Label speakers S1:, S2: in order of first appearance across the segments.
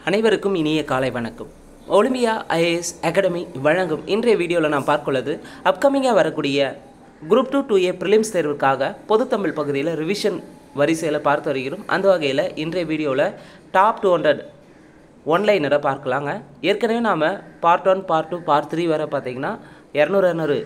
S1: அனைவருக்கும் இனிய காலை வணக்கம். ஒலிம்பியா ஐஏஎஸ் அகாடமி வழங்கும் இன்றைய வீடியோவில் நாம் பார்க்குள்ளது அப்கமிங்காக வரக்கூடிய குரூப் 2 2A ப்ரிலிம்ஸ் தேர்வுக்காக பொதுத்தமிழ் பகுதியில் ரிவிஷன் வரிசையில் பார்த்து வருகிறோம். அந்த வகையில் இன்றைய வீடியோவில் டாப் 200 ஒன்லைனரை பார்க்கலாங்க. ஏற்கனவே நாம் பார்ட் 1 பார்ட் 2 பார்ட் 3 வரை பார்த்திங்கன்னா 200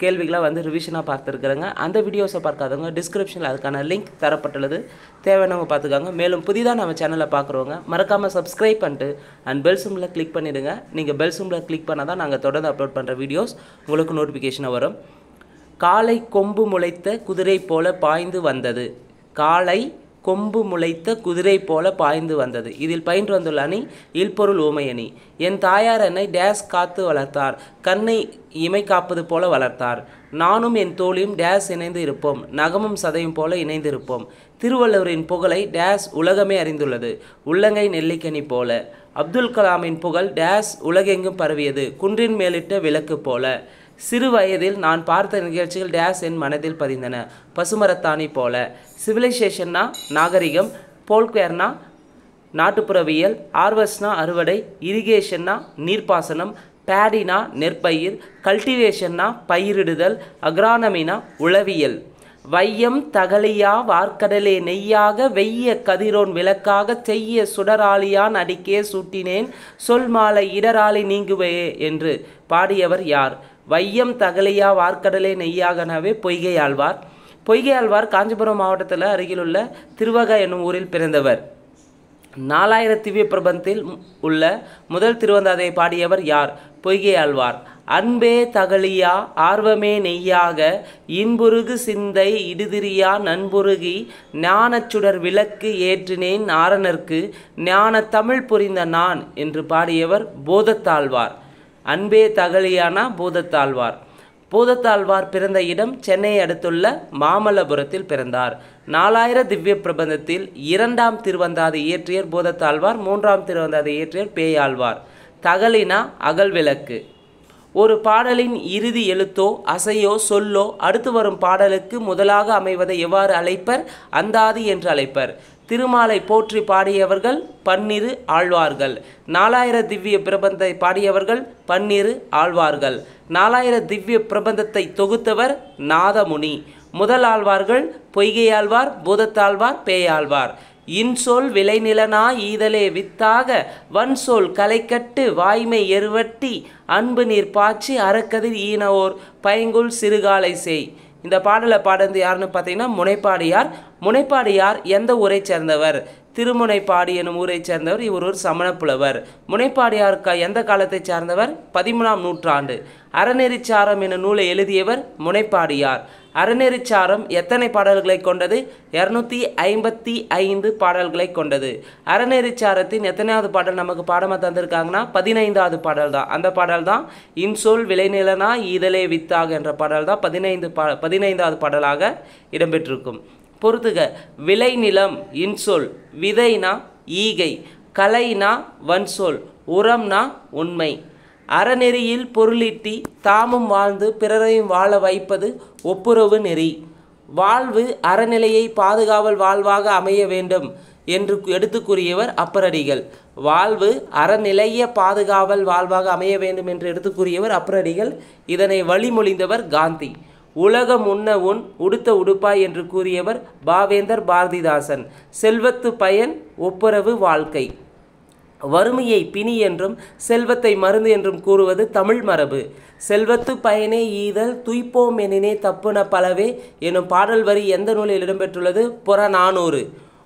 S1: கேள்விகளை ரிவிஷனாக பார்த்துருக்குறேங்க. அந்த வீடியோஸை பார்க்காதவங்க டிஸ்கிரிப்ஷனில் அதுக்கான லிங்க் தரப்பட்டுள்ளது, தேவையானவங்க பார்த்துக்காங்க. மேலும் புதிதாக நம்ம சேனலை பார்க்குறவங்க மறக்காமல் சப்ஸ்கிரைப் பண்ணிட்டு அண்ட் பெல் சிம்பில் கிளிக் பண்ணிவிடுங்க. நீங்கள் பெல் சிம்பில் கிளிக் பண்ணால் தான் நாங்கள் தொடர்ந்து அப்லோட் பண்ணுற வீடியோஸ் உங்களுக்கு நோட்டிஃபிகேஷனாக வரும். காலை கொம்பு முளைத்த குதிரை போல பாய்ந்து வந்தது. காலை கொம்பு முளைத்த குதிரை போல பாய்ந்து வந்தது. இதில் பயின்று வந்துள்ள அணி இல்பொருள் ஓமை அணி. என் தாயார் என்னை டேஸ் காத்து வளர்த்தார், கண்ணை இமை காப்பது போல வளர்த்தார். நானும் என் தோழியும் டேஸ் இணைந்து இருப்போம், நகமும் சதையும் போல இணைந்து இருப்போம். திருவள்ளுவரின் புகழை டேஸ் உலகமே அறிந்துள்ளது, உள்ளங்கை நெல்லிக்கனி போல. அப்துல் கலாமின் புகழ் டேஸ் உலகெங்கும் பரவியது, குன்றின் மேலிட்ட விளக்கு போல. சிறு வயதில் நான் பார்த்த நிகழ்ச்சிகள் டேஸ் என் மனதில் பதிந்தன, பசுமரத்தாணி போல. சிவிலைசேஷன்னா நாகரிகம், போல்குவேர்னா நாட்டுப்புறவியல், ஆர்வஸ்னா அறுவடை, இரிகேஷன்னா நீர்ப்பாசனம், பேடினா நெற்பயிர், கல்டிவேஷன்னா பயிரிடுதல், அக்ரானமினா உளவியல். வையம் தகலியா வார்க்கடலே நெய்யாக, வெய்ய கதிரோன் விளக்காக, செய்ய சுடராளியான் அடிக்கே சூட்டினேன், சொல் மாலை இடராளி நீங்குவே என்று பாடியவர் யார்? வையம் தகலியா வார்க்கடலே நெய்யாகனாவே பொய்கை ஆழ்வார். பொய்கை ஆழ்வார் காஞ்சிபுரம் மாவட்டத்தில் அருகிலுள்ள திருவகை என்னும் ஊரில் பிறந்தவர். 4000 திவ்ய பிரபந்தத்தில் உள்ள முதல் திருவந்தாதையை பாடியவர் யார்? பொய்கை ஆழ்வார். அன்பே தகலியா ஆர்வமே நெய்யாக, இன்புருகு சிந்தை இடுதிரியா நண்புருகி, ஞானச்சுடர் விளக்கு ஏற்றினேன் நாரணர்க்கு, ஞான தமிழ் புரிந்த நான் என்று பாடியவர் போதத்தாழ்வார். அன்பே தகலியானா பூதத்தாழ்வார். பூதத்தாழ்வார் பிறந்த இடம் சென்னையை அடுத்துள்ள மாமல்லபுரத்தில் பிறந்தார். 4000 திவ்ய பிரபந்தத்தில் 2ஆம் திருவந்தாதை இயற்றியர் பூதத்தாழ்வார், 3ஆம் திருவந்தாதை இயற்றியர் பேயாழ்வார். தகலினா அகல் விளக்கு. ஒரு பாடலின் இறுதி எழுத்தோ அசையோ சொல்லோ அடுத்து வரும் பாடலுக்கு முதலாக அமைவதை எவ்வாறு அழைப்பர்? அந்தாதி என்று அழைப்பர். திருமாலை போற்றி பாடியவர்கள் 12 ஆழ்வார்கள். 4000 திவ்ய பிரபந்தத்தை பாடியவர்கள் 12 ஆழ்வார்கள். 4000 திவ்ய பிரபந்தத்தை தொகுத்தவர் நாதமுனி. முதல் ஆழ்வார்கள் பொய்கையாழ்வார், பூதத்தாழ்வார், பேயாழ்வார். இன்சொல் விளைநிலனா ஈதலே வித்தாக, வன்சொல் கலைக்கட்டு வாய்மை எருவட்டி, அன்பு நீர் பாய்ச்சி அறக்கதிர் ஈனவோர் பைங்குல் சிறுகாலை செய். இந்த பாடலை பாடுறது யாருன்னு பார்த்தீங்கன்னா முனைப்பாடியார். முனைப்பாடியார் எந்த ஊரை சேர்ந்தவர்? திருமுனைப்பாடி எனும் ஊரை சேர்ந்தவர். இவர் ஒரு சமணப்புலவர். முனைப்பாடியாருக்கு எந்த காலத்தை சார்ந்தவர்? 13ஆம் நூற்றாண்டு. அறநெறிச்சாரம் எனும் நூலை எழுதியவர் முனைப்பாடியார். அறநெறிச்சாரம் எத்தனை பாடல்களை கொண்டது? 255 பாடல்களை கொண்டது. அறநெறிச்சாரத்தின் எத்தனையாவது பாடல் நமக்கு பாடமாக தந்திருக்காங்கன்னா 15ஆவது பாடல் தான். அந்த பாடல் தான் இன்சொல் விளைநிலனா ஈதலே வித்தாக என்ற பாடல் தான் 15ஆவது பாடலாக இடம்பெற்றிருக்கும். பொறுத்துக. விளைநிலம் இன்சொல், விதைனா ஈகை, கலைனா வன்சொல், உரம்னா உண்மை. அறநெறியில் பொருளீட்டி தாமும் வாழ்ந்து பிறரையும் வாழ வைப்பது ஒப்புரவு நெறி. வாழ்வு அறநிலையை பாதுகாவல் வாழ்வாக அமைய வேண்டும் என்று எடுத்து கூறியவர் அப்பரடிகள். வாழ்வு அறநிலைய பாதுகாவல் வாழ்வாக அமைய வேண்டும் என்று எடுத்து கூறியவர் அப்பரடிகள். இதனை வழிமொழிந்தவர் காந்தி. உலகம் உண்ண உன் உடுத்த உடுப்பாய் என்று கூறியவர் பாவேந்தர் பாரதிதாசன். செல்வத்து பயன் ஒப்புரவு வாழ்க்கை. வறுமையை பிணி என்றும் செல்வத்தை மருந்து என்றும் கூறுவது தமிழ் மரபு. செல்வத்து பயனே ஈதல் துய்ப்போம் எனினே தப்புன பலவே எனும் பாடல் வரி எந்த நூலில் இடம்பெற்றுள்ளது? புறநானூறு.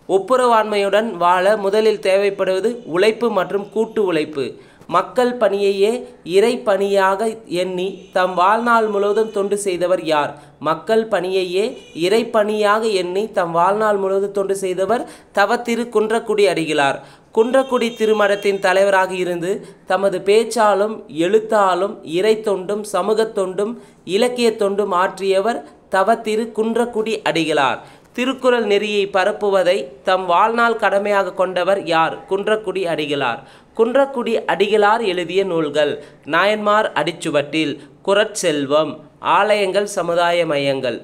S1: ஒப்புரவாண்மையுடன் வாழ முதலில் தேவைப்படுவது உழைப்பு மற்றும் கூட்டு உழைப்பு. மக்கள் பணியையே இறை பணியாக எண்ணி தம் வாழ்நாள் முழுவதும் தொண்டு செய்தவர் யார்? மக்கள் பணியையே இறை பணியாக எண்ணி தம் வாழ்நாள் முழுவதும் தொண்டு செய்தவர் தவத்திரு குன்றக்குடி அடிகளார். குன்றக்குடி திருமடத்தின் தலைவராக இருந்து தமது பேச்சாலும் எழுத்தாலும் இறை தொண்டும் சமூகத் தொண்டும் இலக்கிய தொண்டும் ஆற்றியவர் தவத்திரு குன்றக்குடி அடிகளார். திருக்குறள் நெறியை பரப்புவதை தம் வாழ்நாள் கடமையாக கொண்டவர் யார்? குன்றக்குடி அடிகளார். குன்றக்குடி அடிகளார் எழுதிய நூல்கள்: நாயன்மார் அடிச்சுவட்டில், குறட்செல்வம், ஆலயங்கள் சமுதாய மையங்கள்.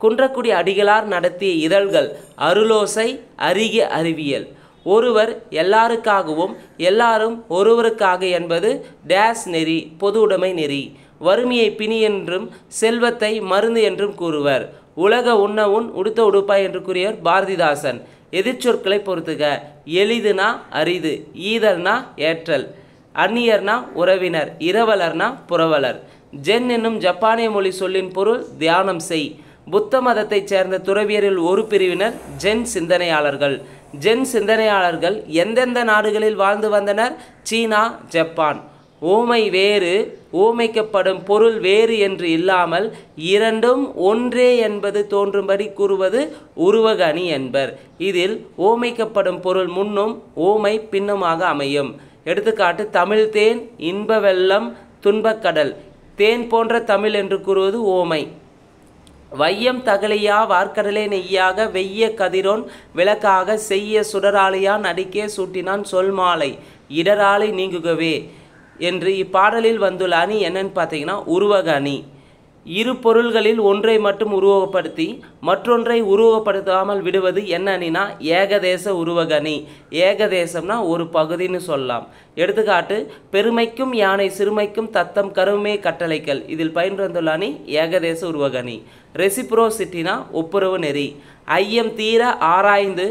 S1: குன்றக்குடி அடிகளார் நடத்திய இதழ்கள்: அருளோசை, அறிக அறிவியல். ஒருவர் எல்லாருக்காகவும் எல்லாரும் ஒருவருக்காக என்பது டேஸ் நெறி, பொது உடைமை நெறி. வறுமையை பிணி என்றும் செல்வத்தை மருந்து என்றும் கூறுவர். உலக உண்ண உன் உடுத்த உடுப்பாய் என்று கூறியவர் பாரதிதாசன். எதிர்ச்சொற்களை பொறுத்துக. எளிதுனா அரிது, ஈதல்னா ஏற்றல், அந்நியர்னா உறவினர், இரவலர்னா புரவலர். ஜென் என்னும் ஜப்பானிய மொழி சொல்லின் பொருள் தியானம் செய். புத்த மதத்தைச் சேர்ந்த துறவியரில் ஒரு பிரிவினர் ஜென் சிந்தனையாளர்கள். ஜென் சிந்தனையாளர்கள் எந்தெந்த நாடுகளில் வாழ்ந்து வந்தனர்? சீனா, ஜப்பான். ஓமை வேறு, ஓமைக்கப்படும் பொருள் வேறு என்று இல்லாமல் இரண்டும் ஒன்றே என்பது தோன்றும்படி கூறுவது உருவக அணி என்பர். இதில் ஓமைக்கப்படும் பொருள் முன்னும் ஓமை பின்னுமாக அமையும். எடுத்துக்காட்டு, தமிழ் தேன், இன்ப வெள்ளம், துன்பக்கடல். தேன் போன்ற தமிழ் என்று கூறுவது ஓமை. வையம் தகலியா வார்க்கடலே நெய்யாக வெய்ய கதிரோன் விளக்காக செய்ய சுடராளியான் அடிக்கே சூட்டினான் சொல் மாலை இடராளி நீங்குகவே என்று இப்பாடலில் வந்துள்ள அணி என்னன்னு பார்த்தீங்கன்னா உருவக அணி. இரு பொருள்களில் ஒன்றை மட்டும் உருவகப்படுத்தி மற்றொன்றை உருவகப்படுத்தாமல் விடுவது என்ன அணினா ஏகதேச உருவக அணி. ஏகதேசம்னா ஒரு பகுதின்னு சொல்லலாம். எடுத்துக்காட்டு, பெருமைக்கும் யானை சிறுமைக்கும் தத்தம் கருமே கட்டளைகள். இதில் பயின்று வந்துள்ள அணி ஏகதேச உருவக அணி. ரெசிப்ரோசிட்டினா ஒப்புரவு நெறி. ஐயம் தீர ஆராய்ந்து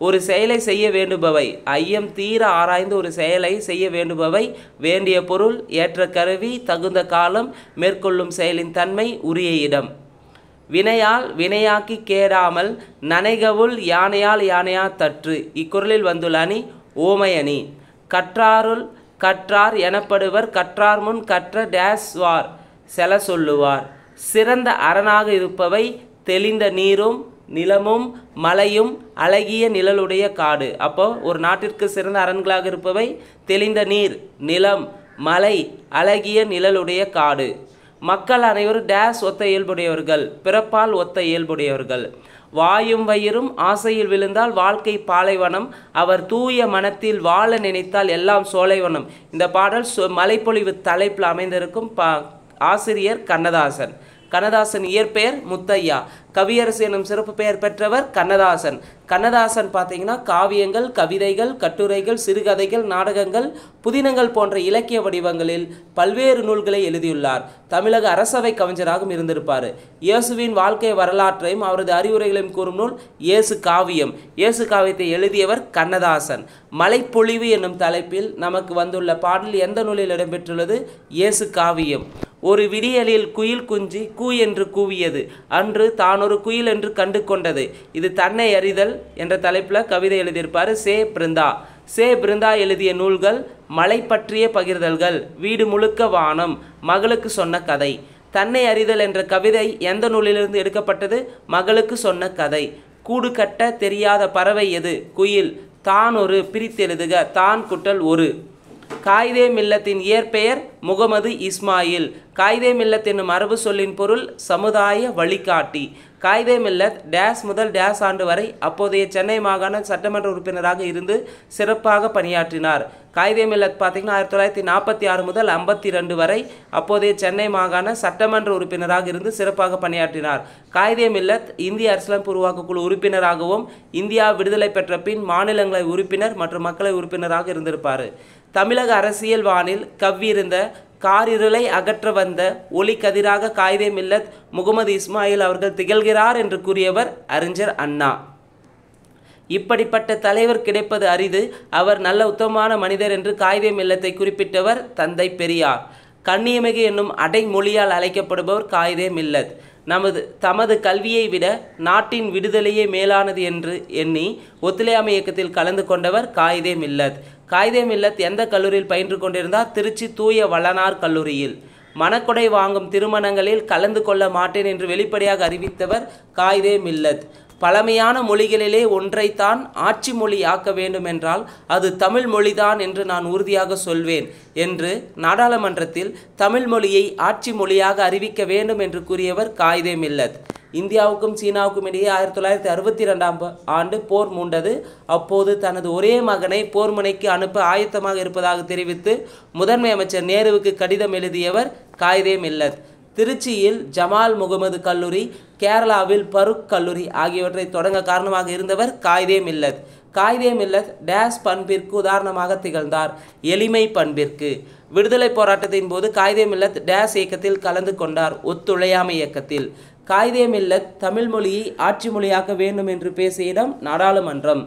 S1: ஒரு செயலை செய்ய வேண்டுபவை. ஐயம் தீர ஆராய்ந்து ஒரு செயலை செய்ய வேண்டுபவை வேண்டிய பொருள், ஏற்ற கருவி, தகுந்த காலம், மேற்கொள்ளும் செயலின் தன்மை, உரிய இடம். வினையால் வினையாக்கி கேடாமல் நனைகவுள் யானையால் யானையா தற்று. இக்குறளில் வந்துள்ள அணி ஓமை அணி. கற்றாருள் கற்றார் எனப்படுவர் கற்றார் முன் கற்ற டேஸ் வார் செல சொல்லுவார். சிறந்த அரணாக இருப்பவை தெளிந்த நீரும் நிலமும் மலையும் அழகிய நிழலுடைய காடு. அப்போ ஒரு நாட்டிற்கு சிறந்த அரண்களாக இருப்பவை தெளிந்த நீர், நிலம், மலை, அழகிய நிழலுடைய காடு. மக்கள் அனைவரும் டேஸ் ஒத்த இயல்புடையவர்கள், பிறப்பால் ஒத்த இயல்புடையவர்கள். வாயும் வயிறும் ஆசையில் விழுந்தால் வாழ்க்கை பாலைவனம், அவர் தூய மனத்தில் வாழ நினைத்தால் எல்லாம் சோலைவனம். இந்த பாடல் மலைப்பொழிவு தலைப்பில் அமைந்திருக்கும். ஆசிரியர் கண்ணதாசன். கண்ணதாசன் இயற்பெயர் முத்தையா. கவியரசு எனும் சிறப்பு பெயர் பெற்றவர் கண்ணதாசன். கண்ணதாசன் பார்த்தீங்கன்னா காவியங்கள், கவிதைகள், கட்டுரைகள், சிறுகதைகள், நாடகங்கள், புதினங்கள் போன்ற இலக்கிய வடிவங்களில் பல்வேறு நூல்களை எழுதியுள்ளார். தமிழக அரசவை கவிஞராகவும் இருந்திருப்பார். இயேசுவின் வாழ்க்கை வரலாற்றையும் அவரது அறிவுரைகளையும் கூறும் நூல் இயேசு காவியம். இயேசு காவியத்தை எழுதியவர் கண்ணதாசன். மலைப்பொழிவு என்னும் தலைப்பில் நமக்கு வந்துள்ள பாடல் எந்த நூலில் இடம்பெற்றுள்ளது? இயேசு காவியம். ஒரு விடியலில் குயில் குஞ்சி கூ என்று கூவியது, அன்று தான் ஒரு குயில் என்று கண்டு கொண்டது. இது தன்னை அறிதல் என்ற தலைப்பில் கவிதை எழுதியிருப்பார் சே பிருந்தா எழுதிய நூல்கள் மலை பற்றிய பகிர்தல்கள், வீடு முழுக்க வானம், மகளுக்கு சொன்ன கதை. தன்னை அறிதல் என்ற கவிதை எந்த நூலிலிருந்து எடுக்கப்பட்டது? மகளுக்கு சொன்ன கதை. கூடு கட்ட தெரியாத பறவை எது? குயில். தான் ஒரு பிரித்தெழுதுக, தான் குட்டல் ஒரு. காயிதே மில்லத்தின் இயற்பெயர் முகமது இஸ்மாயில். காயிதே மில்லத் என்னும் அரபு சொல்லின் பொருள் சமுதாய வழிகாட்டி. காயிதே மில்லத் டேஸ் முதல் டேஸ் ஆண்டு வரை அப்போதைய சென்னை மாகாண சட்டமன்ற உறுப்பினராக இருந்து சிறப்பாக பணியாற்றினார். காயிதே மில்லத் பார்த்தீங்கன்னா 1946 முதல் 52 வரை அப்போதைய சென்னை மாகாண சட்டமன்ற உறுப்பினராக இருந்து சிறப்பாக பணியாற்றினார். காயிதே மில்லத் இந்திய அரசியலமைப்பு உருவாக்க குழு உறுப்பினராகவும் இந்தியா விடுதலை பெற்ற பின் மாநிலங்களவை உறுப்பினர் மற்றும் மக்களவை உறுப்பினராக இருந்திருப்பார். தமிழக அரசியல் வானில் கவ்விருந்த காரிருளை அகற்ற வந்த ஒளி கதிராக காயிதே மில்லத் முகமது இஸ்மாயில் அவர்கள் திகழ்கிறார் என்று கூறியவர் அறிஞர் அண்ணா. இப்படிப்பட்ட தலைவர் கிடைப்பது அரிது, அவர் நல்ல உத்தமமான மனிதர் என்று காயிதே மில்லத்தை குறிப்பிட்டவர் தந்தை பெரியார். கண்ணியமிகு என்னும் அடைமொழியால் அழைக்கப்படுபவர் காயிதே மில்லத். தமது கல்வியை விட நாட்டின் விடுதலையே மேலானது என்று எண்ணி ஒத்துழையாமை இயக்கத்தில் கலந்து கொண்டவர் காயிதே மில்லத். காயிதே மில்லத் எந்த கல்லூரியில் பயின்று கொண்டிருந்தார்? திருச்சி தூய வளனார் கல்லூரியில். மணக்கொடை வாங்கும் திருமணங்களில் கலந்து கொள்ள மாட்டேன் என்று வெளிப்படையாக அறிவித்தவர் காயிதே மில்லத். பழமையான மொழிகளிலே ஒன்றைத்தான் ஆட்சி மொழி ஆக்க வேண்டும் என்றால் அது தமிழ் மொழிதான் என்று நான் உறுதியாக சொல்வேன் என்று நாடாளுமன்றத்தில் தமிழ் மொழியை ஆட்சி மொழியாக அறிவிக்க வேண்டும் என்று கூறியவர் காயிதே மில்லத். இந்தியாவுக்கும் சீனாவுக்கும் இடையே 1962ஆம் ஆண்டு போர் மூண்டது. அப்போது தனது ஒரே மகனை போர் முனைக்கு அனுப்ப ஆயத்தமாக இருப்பதாக தெரிவித்து முதன்மை அமைச்சர் நேருவுக்கு கடிதம் எழுதியவர் காயிதே மில்லத். திருச்சியில் ஜமால் முகமது கல்லூரி, கேரளாவில் பருக் கல்லூரி ஆகியவற்றை தொடங்க காரணமாக இருந்தவர் காயிதே மில்லத். காயிதே மில்லத் டேஸ் பண்பிற்கு உதாரணமாக திகழ்ந்தார். எளிமை பண்பிற்கு. விடுதலை போராட்டத்தின் போது காயிதே மில்லத் டேஸ் இயக்கத்தில் கலந்து கொண்டார். ஒத்துழையாமை இயக்கத்தில். காயிதே மில்லத் தமிழ் மொழியை ஆட்சி மொழியாக்க வேண்டும் என்று பேசிய இடம் நாடாளுமன்றம்.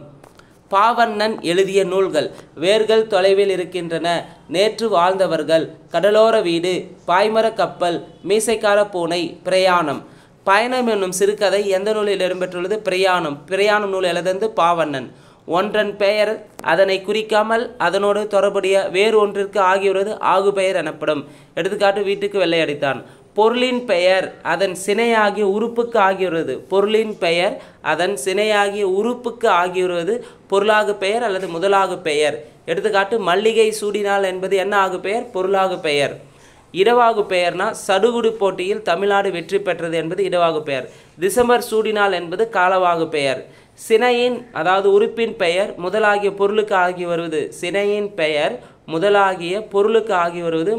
S1: பாவண்ணன் எழுதிய நூல்கள். வேர்கள் தொலைவில் இருக்கின்றன, நேற்று வாழ்ந்தவர்கள், கடலோர வீடு, பாய்மர கப்பல், மீசைக்கார பூனை, பிரயாணம். பயணம் என்னும் சிறுகதை எந்த நூலில் இடம்பெற்றுள்ளது? பிரயாணம். பிரயாணம் நூல் எழுதந்து பாவண்ணன். ஒன்றன் பெயர் அதனை குறிக்காமல் அதனோடு தொடர்புடைய வேறு ஒன்றிற்கு ஆகியுள்ளது ஆகு பெயர் எனப்படும். எடுத்துக்காட்டு, வீட்டுக்கு வெள்ளையடித்தான். பொருளின் பெயர் அதன் சினையாகிய உறுப்புக்கு ஆகியுள்ளது. பொருளின் பெயர் அதன் சினையாகிய உறுப்புக்கு ஆகியுள்ளது பொருளாகு பெயர் அல்லது முதலாகு பெயர். எடுத்துக்காட்டு, மல்லிகை சூடினால் என்பது என்ன ஆகு பெயர்? பொருளாகு பெயர். இடவாகு பெயர்னா சடுகுடு போட்டியில் தமிழ்நாடு வெற்றி பெற்றது என்பது இடவாகு பெயர். டிசம்பர் சூடினால் என்பது காலவாகு பெயர். சினையின் அதாவது உறுப்பின் பெயர் முதலாகிய பொருளுக்கு ஆகி வருவது சினையின் பெயர் முதலாகிய பொருளுக்கு ஆகி வருவது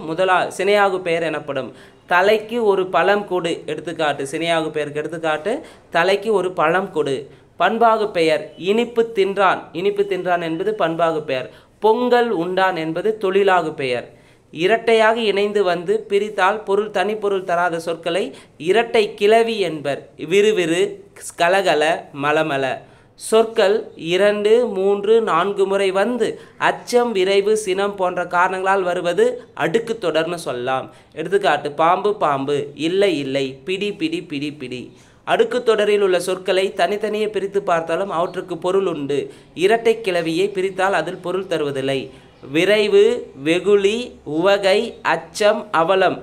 S1: சினையாகு பெயர் எனப்படும். தலைக்கு ஒரு பழம் கொடு. எடுத்துக்காட்டு, சினையாகு பெயருக்கு எடுத்துக்காட்டு, தலைக்கு ஒரு பழம் கொடு. பண்பாகு பெயர் இனிப்பு தின்றான். இனிப்பு தின்றான் என்பது பண்பாகு பெயர். பொங்கல் உண்டான் என்பது தொழிலாகு பெயர். இரட்டையாக இணைந்து வந்து பிரித்தால் பொருள் தனிப்பொருள் தராத சொற்களை இரட்டை கிளவி என்பர். விறுவிறு, கலகல, மலமல. சொற்கள் 2, 3, 4 முறை வந்து அச்சம், விரைவு, சினம் போன்ற காரணங்களால் வருவது அடுக்கு தொடர்னு சொல்லலாம். எடுத்துக்காட்டு, பாம்பு பாம்பு, இல்லை இல்லை, பிடி பிடி பிடி பிடி. அடுக்கு தொடரில் உள்ள சொற்களை தனித்தனியே பிரித்து பார்த்தாலும் அவற்றுக்கு பொருள் உண்டு. இரட்டை கிளவியை பிரித்தால் அதில் பொருள் தருவதில்லை. விரைவு, வெகுளி, உவகை, அச்சம், அவலம்.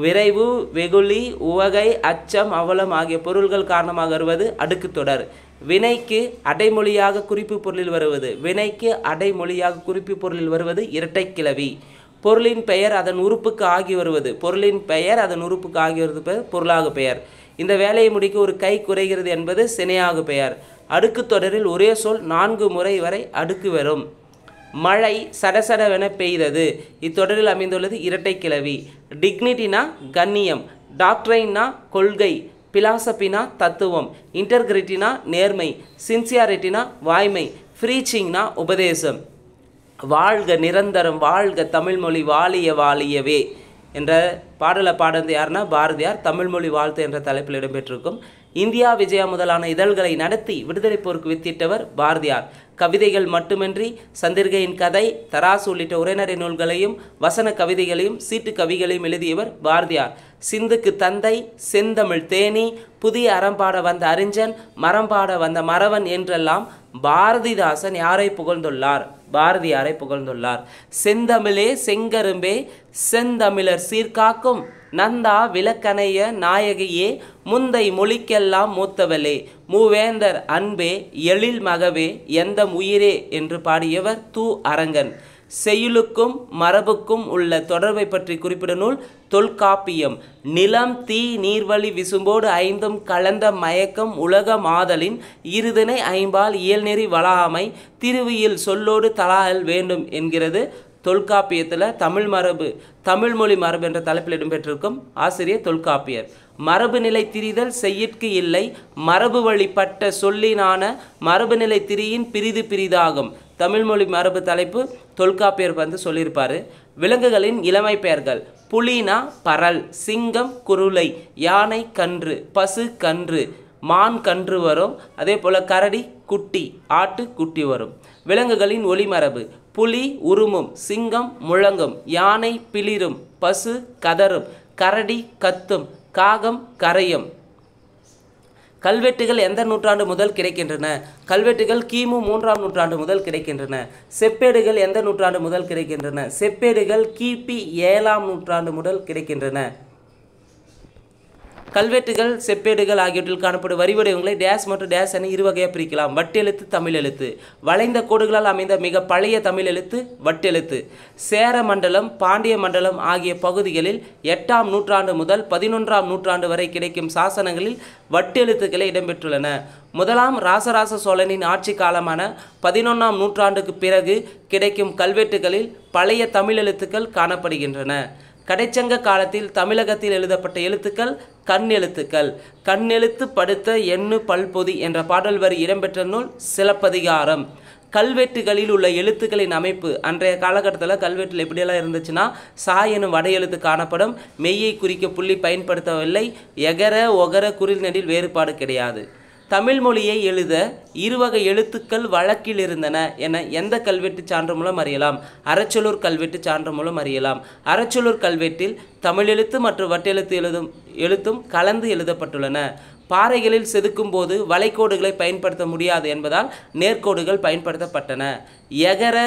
S1: விரைவு, வெகுளி, உவகை, அச்சம், அவலம் ஆகிய பொருள்கள் காரணமாக வருவது அடுக்கு தொடர். வினைக்கு அடைமொழியாக குறிப்பு பொருளில் வருவது வினைக்கு அடைமொழியாக குறிப்பு பொருளில் வருவது இரட்டை கிளவி. பொருளின் பெயர் அதன் உறுப்புக்கு ஆகி வருவது பொருளின் பெயர் அதன் உறுப்புக்கு ஆகி வருவது பொருளாகு பெயர். இந்த வேலையை முடிக்க ஒரு கை குறைகிறது என்பது சினையாகு பெயர். அடுக்கு தொடரில் ஒரே சொல் 4 முறை வரை அடுக்கு வரும். மழை சடசடவென பெய்தது. இத்தொடரில் அமைந்துள்ளது இரட்டை கிளவி. டிக்னிட்டினா கண்ணியம், டாக்ட்ரைனா கொள்கை, பிலாசபினா தத்துவம், இன்டர்கிரிட்டினா நேர்மை, சின்சியாரிட்டினா வாய்மை, ஃப்ரீச்சிங்னா உபதேசம். வாழ்க நிரந்தரம், வாழ்க தமிழ்மொழி, வாழிய வாழியவே என்ற பாடலை பாடுறது யாருன்னா பாரதியார். தமிழ்மொழி வாழ்த்து என்ற தலைப்பில் இடம்பெற்றிருக்கும். இந்தியா விஜயா முதலான இதழ்களை நடத்தி விடுதலை போருக்கு வித்திட்டவர் பாரதியார். கவிதைகள் மட்டுமின்றி சந்திரிகையின் கதை, தராசு உள்ளிட்ட உரைநடை நூல்களையும் வசன கவிதைகளையும் சீட்டு கவிகளையும் எழுதியவர் பாரதியார். சிந்துக்கு தந்தை, செந்தமிழ் தேனி, புதிய அறம்பாட வந்த அறிஞன், மரம்பாட வந்த மறவன் என்றெல்லாம் பாரதிதாசன் யாரை புகழ்ந்துள்ளார்? பாரதியாரை புகழ்ந்துள்ளார். செந்தமிழே செங்கரும்பே செந்தமிழர் சீர்காக்கும் நந்தா விளக்கணைய நாயகியே முந்தை மொழிக்கெல்லாம் மூத்தவளே மூவேந்தர் அன்பே எழில் மகவே எந்தம் உயிரே என்று பாடியவர் து. அரங்கன். செய்யுளுக்கும் மரபுக்கும் உள்ள தொடர்பை பற்றி குறிப்பிடும் நூல் தொல்காப்பியம். நிலம், தீ, நீர்வழி, விசும்போடு 5ம் கலந்த மயக்கம் உலக மாதலின் இருதினை 5பால் இயல்நெறி வளாமை திருவியில் சொல்லோடு தலால் வேண்டும் என்கிறது தொல்காப்பியத்தில். தமிழ் மொழி மரபு என்ற தலைப்பில் இடம்பெற்றிருக்கும் ஆசிரியர் தொல்காப்பியர். மரபு நிலை திரிதல் செய்யிற்கு இல்லை, மரபு வழிபட்ட சொல்லினான மரபு நிலை திரியின் பிரிது பிரிதாகும். தமிழ்மொழி மரபு தலைப்பு தொல்காப்பியர் வந்து சொல்லியிருப்பார். விலங்குகளின் இளமை பெயர்கள். புலினா பரல், சிங்கம் குருளை, யானை கன்று, பசு கன்று, மான் கன்று வரும். அதே போல் கரடி குட்டி, ஆட்டு குட்டி வரும். விலங்குகளின் ஒளிமரபு. புலி உருமும், சிங்கம் முழங்கும், யானை பிளிரும், பசு கதறும், கரடி கத்தும், காகம் கரையும். கல்வெட்டுகள் எந்த நூற்றாண்டு முதல் கிடைக்கின்றன? கல்வெட்டுகள் கிமு 3ஆம் நூற்றாண்டு முதல் கிடைக்கின்றன. செப்பேடுகள் எந்த நூற்றாண்டு முதல் கிடைக்கின்றன? செப்பேடுகள் கிபி 7ஆம் நூற்றாண்டு முதல் கிடைக்கின்றன. கல்வெட்டுகள், செப்பேடுகள் ஆகியவற்றில் காணப்படும் வரி வடிவங்களை டேஸ் மற்றும் டேஸ் என 2 வகையாக பிரிக்கலாம். வட்டெழுத்து, தமிழ் எழுத்து. வளைந்த கோடுகளால் அமைந்த மிக பழைய தமிழ் எழுத்து வட்டெழுத்து. சேர மண்டலம், பாண்டிய மண்டலம் ஆகிய பகுதிகளில் 8ஆம் நூற்றாண்டு முதல் 11ஆம் நூற்றாண்டு வரை கிடைக்கும் சாசனங்களில் வட்டெழுத்துக்களை இடம்பெற்றுள்ளன. முதலாம் ராசராச சோழனின் ஆட்சி காலமான 11ஆம் நூற்றாண்டுக்கு பிறகு கிடைக்கும் கல்வெட்டுகளில் பழைய தமிழ் எழுத்துக்கள் காணப்படுகின்றன. கடைச்சங்க காலத்தில் தமிழகத்தில் எழுதப்பட்ட எழுத்துக்கள் கண் எழுத்துக்கள். கண்ணெழுத்து படுத்த எண்ணு பல்பொதி என்ற பாடல் வரி இடம்பெற்ற நூல் சிலப்பதிகாரம். கல்வெட்டுகளில் உள்ள எழுத்துக்களின் அமைப்பு அன்றைய காலகட்டத்தில் கல்வெட்டில் எப்படியெல்லாம் இருந்துச்சுன்னா சா எனும் வட எழுத்து காணப்படும், மெய்யை குறிக்க புள்ளி பயன்படுத்தவில்லை, எகர ஒகர குறில் நெடில் வேறுபாடு கிடையாது. தமிழ் மொழியை எழுத இருவகை எழுத்துக்கள் வழக்கில் இருந்தன என எந்த கல்வெட்டு சான்று மூலம் அறியலாம்? அறச்சொலூர் கல்வெட்டு சான்று மூலம் அறியலாம். அறச்சொலூர் கல்வெட்டில் தமிழ் எழுத்து மற்றும் வட்டெழுத்து எழுத்தும் கலந்து எழுதப்பட்டுள்ளன. பாறைகளில் செதுக்கும் போது வளைகோடுகளை பயன்படுத்த முடியாது என்பதால் நேர்கோடுகள் பயன்படுத்தப்பட்டன. எகர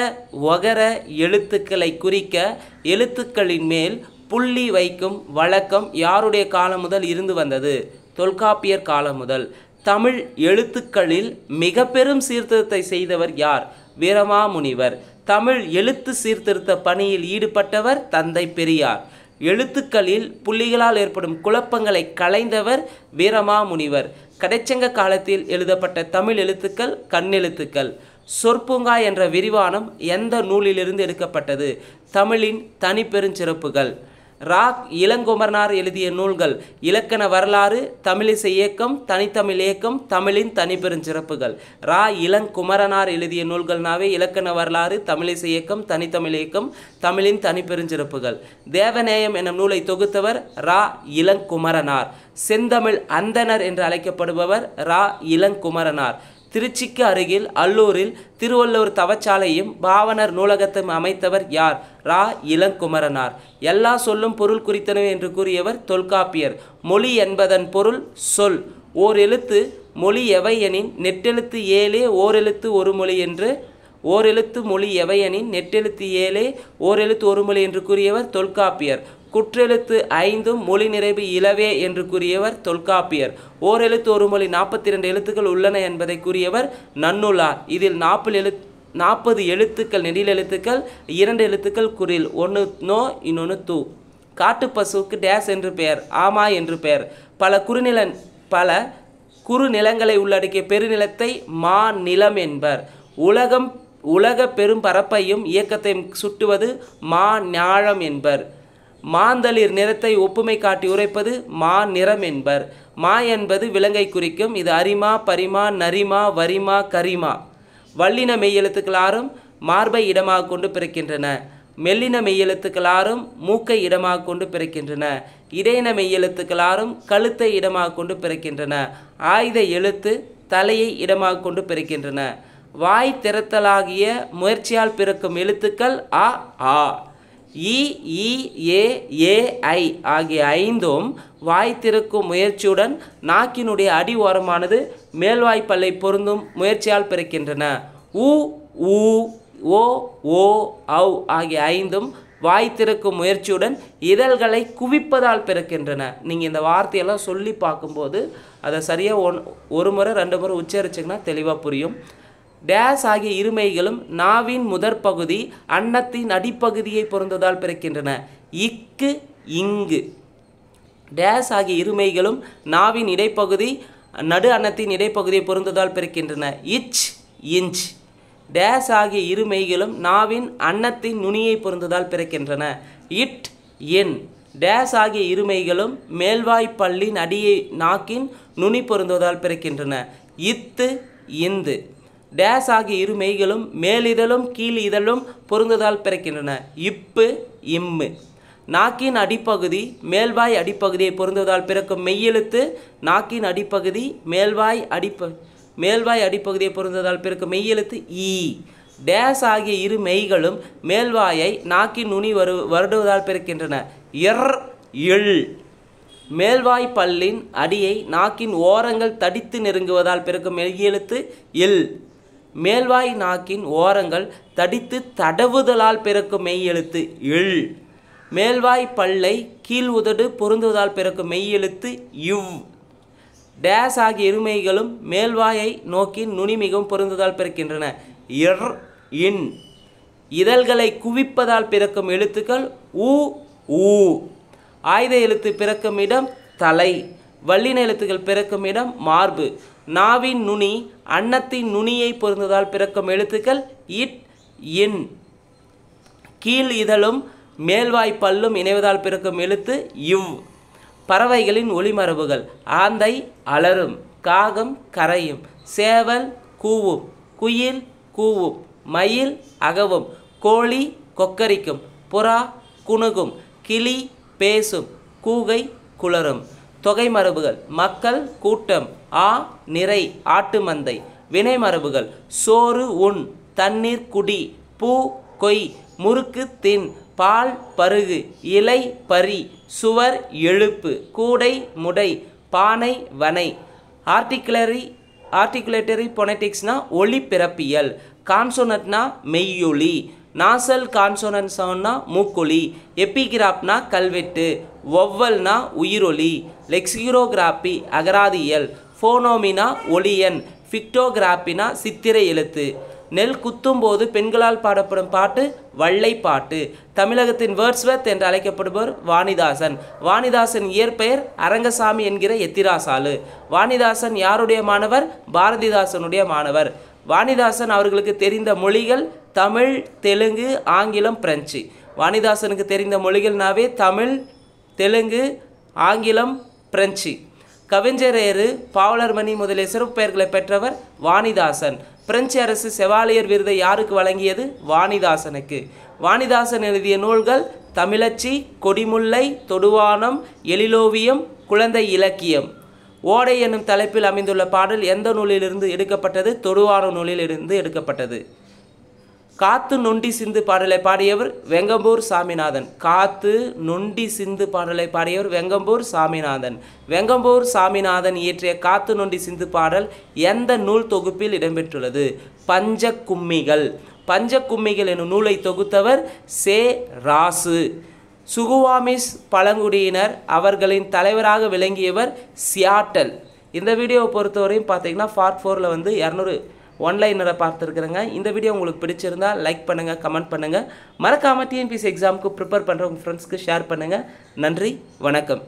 S1: ஒகர எழுத்துக்களை குறிக்க எழுத்துக்களின் மேல் புள்ளி வைக்கும் வழக்கம் யாருடைய காலம் முதல் இருந்து வந்தது? தொல்காப்பியர் காலம் முதல். தமிழ் எழுத்துக்களில் மிக பெரும் சீர்திருத்தத்தை செய்தவர் யார்? வீரமாமுனிவர். தமிழ் எழுத்து சீர்திருத்த பணியில் ஈடுபட்டவர் தந்தை பெரியார். எழுத்துக்களில் புள்ளிகளால் ஏற்படும் குழப்பங்களை களைந்தவர் வீரமாமுனிவர். கடைச்சங்க காலத்தில் எழுதப்பட்ட தமிழ் எழுத்துக்கள் கண்ணெழுத்துக்கள். சொற்பூங்கா என்ற விரிவானம் எந்த நூலிலிருந்து எடுக்கப்பட்டது? தமிழின் தனிப்பெருஞ்சிறப்புகள். ரா இளங்குமரனார் எழுதிய நூல்கள் இலக்கண வரலாறு, தமிழிசை இயக்கம், தனித்தமிழ் இயக்கம், தமிழின் தனிப்பெருஞ்சிறப்புகள். ரா இளங்குமரனார் எழுதிய நூல்கள்னாவே இலக்கண வரலாறு, தமிழிசை இயக்கம், தனித்தமிழ் இயக்கம், தமிழின் தனிப்பெருஞ்சிறப்புகள். தேவநேயம் எனும் நூலை தொகுத்தவர் ரா இளங்குமரனார். செந்தமிழ் அந்தணர் என்று அழைக்கப்படுபவர் ரா இளங்குமரனார். திருச்சிக்கு அருகில் அல்லூரில் திருவள்ளுவர் தவச்சாலையும் பாவனர் நூலகத்தையும் அமைத்தவர் யார்? ரா இளங்குமரனார். எல்லா சொல்லும் பொருள் குறித்தனவே என்று கூறியவர் தொல்காப்பியர். மொழி என்பதன் பொருள் சொல். ஓர் எழுத்து மொழி எவை எனின் நெட்டெழுத்து ஏழே ஓரெழுத்து ஒரு மொழி என்று ஓரெழுத்து மொழி எவையெனின் நெட்டெழுத்து ஏழே ஓரெழுத்து ஒரு மொழி என்று கூறியவர் தொல்காப்பியர். குற்றெழுத்து 5 மொழி நிறைவு இலவே என்று கூறியவர் தொல்காப்பியர். ஓரெழுத்து ஒரு மொழி 42 எழுத்துக்கள் உள்ளன என்பதை கூறியவர் நன்னூலார். இதில் 40 எழுத்துக்கள் நெடில் எழுத்துக்கள், 2 எழுத்துக்கள் குறில், ஒன்று நோ இன்னொன்று தூ. காட்டுப்பசுவுக்கு டேஸ் என்று பெயர், ஆமா என்று பெயர். பல குறுநிலங்களை உள்ளடக்கிய பெருநிலத்தை மா நிலம் என்பர். உலக பெரும் பரப்பையும் இயக்கத்தையும் சுட்டுவது மா ஞாழம் என்பர். மாந்தளிர் நிறத்தை ஒப்புமை காட்டி உரைப்பது மா நிறம் என்பர். மா என்பது விலங்கை குறிக்கும். இது அரிமா, பரிமா, நரிமா, வரிமா, கரிமா. வல்லின மெய்யெழுத்துக்களாரும் மார்பை இடமாக கொண்டு பிறக்கின்றன. மெல்லின மெய்யெழுத்துக்களாரும் மூக்கை இடமாக கொண்டு பிறக்கின்றன. இடையின மெய்யெழுத்துக்களாரும் கழுத்தை இடமாக கொண்டு பிறக்கின்றன. ஆயுத எழுத்து தலையை இடமாக கொண்டு பிறக்கின்றன. வாய் திறத்தலாகிய முயற்சியால் பிறக்கும் எழுத்துக்கள் அ, ஆ. இ, ஈ, ஏ, ஐ ஆகிய 5ம் வாய் திறக்கும் முயற்சியுடன் நாக்கினுடைய அடி ஓரமானது மேல்வாய்ப்பல்லை பொருந்தும் முயற்சியால் பிறக்கின்றன. உ, ஊ, ஓ, ஓ, ஔ ஆகிய 5ம் வாய் திறக்கும் முயற்சியுடன் இதழ்களை குவிப்பதால் பிறக்கின்றன. நீங்கள் இந்த வார்த்தையெல்லாம் சொல்லி பார்க்கும்போது அதை சரியாக ஒரு முறை 2 முறை உச்சரிச்சிங்கன்னா தெளிவாக புரியும். டேஸ் ஆகிய இருமைகளும் நாவின் முதற் பகுதி அன்னத்தின் அடிப்பகுதியை பொருந்ததால் பிறக்கின்றன. இக்கு, இங்கு. டேஸ் ஆகிய இருமைகளும் நாவின் இடைப்பகுதி நடு அன்னத்தின் இடைப்பகுதியை பொருந்ததால் பிறக்கின்றன. இச், இன்ச். டேஸ் ஆகிய இருமைகளும் நாவின் அன்னத்தின் நுனியை பொருந்ததால் பிறக்கின்றன. It, N. டேஸ் ஆகிய இருமைகளும் மேல்வாய் பல்லின் அடியை நாக்கின் நுனி பொருந்துவதால் பிறக்கின்றன. இத்து, இந்து. டேஸ் ஆகிய இரு மெய்களும் மேலிதழும் கீழ் இதழும் பொருந்துவதால் பிறக்கின்றன. இப்பு, இம்மு. நாக்கின் அடிப்பகுதி மேல்வாய் அடிப்பகுதியை பொருந்துவதால் பிறக்கும் மெய்யெழுத்து நாக்கின் அடிப்பகுதி மேல்வாய் அடிப்பகுதியை பொருந்துவதால் பிறக்கும் மெய்யெழுத்து ஈ. டேஸ் ஆகிய இரு மெய்களும் மேல்வாயை நாக்கின் நுனி வருடுவதால் பிறக்கின்றன. எர், இல். மேல்வாய் பல்லின் அடியை நாக்கின் ஓரங்கள் தடித்து நெருங்குவதால் பிறக்கும் மெய்யெழுத்து இல். மேல்வாய் நாக்கின் ஓரங்கள் தடித்து தடவுதலால் பிறக்கும் மெய்யெழுத்து இல். மேல்வாய் பல்லை கீழ் உதடு பொருந்துவதால் பிறக்கும் மெய்யெழுத்து இவ். டேஸ் ஆகிய இருமைகளும் மேல்வாயை நோக்கி நுனி மிகவும் பொருந்துவதால் பிறக்கின்றன. எர், இன். இதழ்களை குவிப்பதால் பிறக்கும் எழுத்துக்கள் உ, ஊ. ஆயுத எழுத்து பிறக்கும் இடம் தலை. வல்லின எழுத்துக்கள் பிறக்கும் இடம் மார்பு. நாவின் நுனி அன்னத்தின் நுனியை பொருந்துவதால் பிறக்கும் எழுத்துக்கள் இட், இன். கீழ் இதழும் மேல்வாய் பல்லும் இணைவதால் பிறக்கும் எழுத்து இவ். பறவைகளின் ஒளிமரபுகள். ஆந்தை அலறும், காகம் கரையும், சேவல் கூவும், குயில் கூவும், மயில் அகவும், கோழி கொக்கரிக்கும், புறா குணுகும், கிளி பேசும், கூகை குளரும். தொகை மரபுகள்: மக்கள் கூட்டம், நிறை ஆட்டு மந்தை. வினை மரபுகள்: சோறு உண், தண்ணீர் குடி, பூ கொய், முறுக்கு தின், பால் பருகு, இலை பறி, சுவர் எழுப்பு, கூடை முடை, பானை வனை. ஆர்டிகுலேட்டரி பொனெட்டிக்ஸ்னா ஒலி பிறப்பியல். கான்சோனட்னா மெய்யொலி. Nozzle consonant சவுண்ட்னா மூக்கொலி. எபிகிராப்னா கல்வெட்டு. ஒவ்வல்னா உயிரொலி. லெக்சிகிரோகிராபி அகராதியல். ஃபோனோமினா ஒலியன். பிக்டோகிராபினா சித்திரை எழுத்து. நெல் குத்தும்போது பெண்களால் பாடப்படும் பாட்டு வள்ளை பாட்டு. தமிழகத்தின் வேர்ட்ஸ்வர்த் என்று அழைக்கப்படுபவர் வாணிதாசன். வாணிதாசன் இயற்பெயர் அரங்கசாமி என்கிற எத்திராசாலு. வாணிதாசன் யாருடைய மாணவர்? பாரதிதாசனுடைய மாணவர். வாணிதாசன் அவர்களுக்கு தெரிந்த மொழிகள் தமிழ், தெலுங்கு, ஆங்கிலம், பிரெஞ்சு. வாணிதாசனுக்கு தெரிந்த மொழிகள்னாவே தமிழ், தெலுங்கு, ஆங்கிலம், பிரெஞ்சு. கவிஞரேறு, பாவலர்மணி முதலிய சிறப்பு பெயர்களை பெற்றவர் வாணிதாசன். பிரெஞ்சு அரசு செவாலியர் விருதை யாருக்கு வழங்கியது? வாணிதாசனுக்கு. வாணிதாசன் எழுதிய நூல்கள் தமிழச்சி, கொடிமுல்லை, தொடுவானம், எழிலோவியம், குழந்தை இலக்கியம். ஓடை என்னும் தலைப்பில் அமைந்துள்ள பாடல் எந்த நூலிலிருந்து எடுக்கப்பட்டது? தொடுவான நூலிலிருந்து எடுக்கப்பட்டது. காத்து நொண்டி சிந்து பாடலை பாடியவர் வெங்கம்பூர் சாமிநாதன். காத்து நொண்டி சிந்து பாடலை பாடியவர் வெங்கம்பூர் சாமிநாதன். வெங்கம்பூர் சாமிநாதன் இயற்றிய காத்து நொண்டி சிந்து பாடல் எந்த நூல் தொகுப்பில் இடம்பெற்றுள்ளது? பஞ்சகும்மிகள். பஞ்சகும்மிகள் எனும் நூலை தொகுத்தவர் சே. ராசு. சுகுவாமிஸ் பழங்குடியினர், அவர்களின் தலைவராக விளங்கியவர் சியாட்டல். இந்த வீடியோவை பொறுத்தவரையும் பார்த்தீங்கன்னா பார்ட் 4ல் வந்து 200 ஒன்லைனரை பார்த்துருக்குறேங்க. இந்த வீடியோ உங்களுக்கு பிடிச்சிருந்தா லைக் பண்ணுங்கள், கமெண்ட் பண்ணுங்கள். மறக்காமல் டிஎன்பிஎஸ்சி எக்ஸாமுக்கு ப்ரிப்பேர் பண்ணுற உங்கள் ஃப்ரெண்ட்ஸ்க்கு ஷேர் பண்ணுங்கள். நன்றி, வணக்கம்.